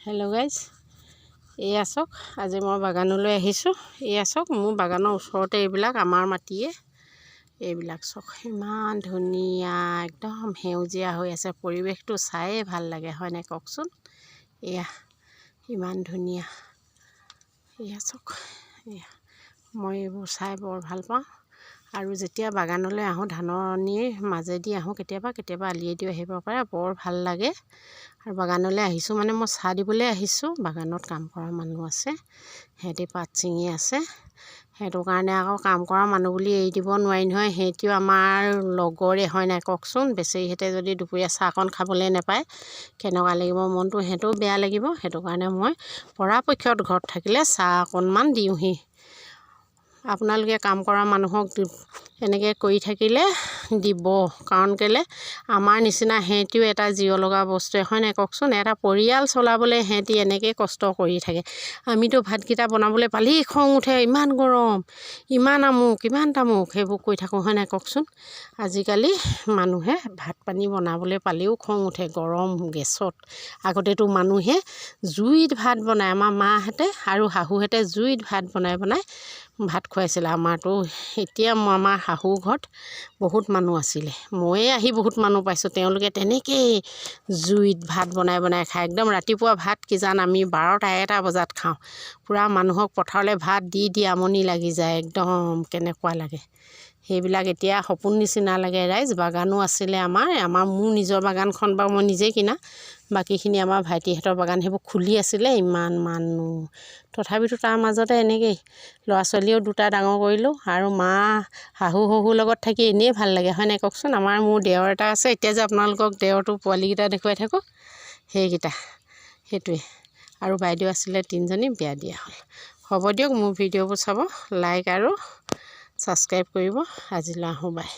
Hello' guys, এয়া চাওক আজি মই বাগানলৈ আহিছোঁ। এয়া চাওক মোৰ বাগানৰ ওচৰতে এইবিলাক আমাৰ মাটিয়ে এইবিলাক চাওক ইমান ধুনীয়া একদম সেউজীয়া হৈ আছে। পৰিৱেশটো চায়ে ভাল লাগে হয়নে কওকচোন। এয়া ইমান ধুনীয়া, এয়া চাওক এয়া মই এইবোৰ চাই বৰ ভাল পাওঁ। আৰু যেতিয়া বাগানলৈ আহোঁ ধাননিৰ মাজেদি আহোঁ, কেতিয়াবা আলিয়েদিও আহিব পাৰে, বৰ ভাল লাগে। আৰু বাগানলৈ আহিছোঁ মানে মই চাহ দিবলৈ আহিছোঁ। বাগানত কাম কৰা মানুহ আছে, সিহঁতি পাত ছিঙি আছে। সেইটো কাৰণে আকৌ কাম কৰা মানুহ বুলি এৰি দিব নোৱাৰি নহয়, সিহঁতিও আমাৰ লগৰে হয় নাই কওকচোন। বেচেৰিহঁতে যদি দুপৰীয়া চাহকণ খাবলৈ নাপায় কেনেকুৱা লাগিব মনটো, সিহঁতেও বেয়া লাগিব। সেইটো কাৰণে মই পৰাপক্ষত ঘৰত থাকিলে চাহ অকণমান দিওঁহি। আপোনালোকে কাম কৰা মানুহক এনেকৈ কৰি থাকিলে দিব, কাৰণ কেলৈ আমাৰ নিচিনা সিহঁতিও এটা জীৱ লগা বস্তুৱে হয় নাই কওকচোন। এটা পৰিয়াল চলাবলৈ সিহঁতি এনেকৈ কষ্ট কৰি থাকে। আমিতো ভাতকেইটা বনাবলৈ পালেই খং উঠে, ইমান গৰম, ইমান আমুক ইমান তামুক সেইবোৰ কৈ থাকোঁ হয় নাই কওকচোন। আজিকালি মানুহে ভাত পানী বনাবলৈ পালেও খং উঠে গৰম গেছত। আগতেতো মানুহে জুইত ভাত বনায়, আমাৰ মাহঁতে আৰু শাহুহঁতে জুইত ভাত বনাই ভাত খুৱাইছিলে আমাৰতো। এতিয়া আমাৰ শাহু ঘৰত বহুত মানুহ আছিলে, ময়ে আহি বহুত মানুহ পাইছোঁ। তেওঁলোকে তেনেকৈয়ে জুইত ভাত বনাই খায়। একদম ৰাতিপুৱা ভাত কিজান আমি 12টা-1টা বজাত খাওঁ। পূৰা মানুহক পথাৰলৈ ভাত দি আমনি লাগি যায়, একদম কেনেকুৱা লাগে। সেইবিলাক এতিয়া সপোন নিচিনা লাগে ৰাইজ। বাগানো আছিলে মোৰ নিজৰ বাগানখন বাৰু মই নিজেই কিনা, বাকীখিনি আমাৰ ভাইটিহঁতৰ বাগান সেইবোৰ খুলি আছিলে। ইমান মানুহ, তথাপিতো তাৰ মাজতে এনেকেই ল'ৰা ছোৱালীও 2টা ডাঙৰ কৰিলোঁ। আৰু শাহুৰ লগত থাকি এনেই ভাল লাগে হয় নাই কওকচোন। মোৰ দেওৰ এটা আছে, এতিয়া যে আপোনালোকক দেওৰটো পোৱালিকেইটা দেখুৱাই থাকোঁ সেইকেইটা, সেইটোৱে। আৰু বাইদেউ আছিলে 3জনী, বিয়া দিয়া হ'ল। হ'ব দিয়ক, মোৰ ভিডিঅ'বোৰ চাব, লাইক আৰু ছাবস্ক্ৰাইব কৰিব। আজিলৈ আহোঁ, বাই।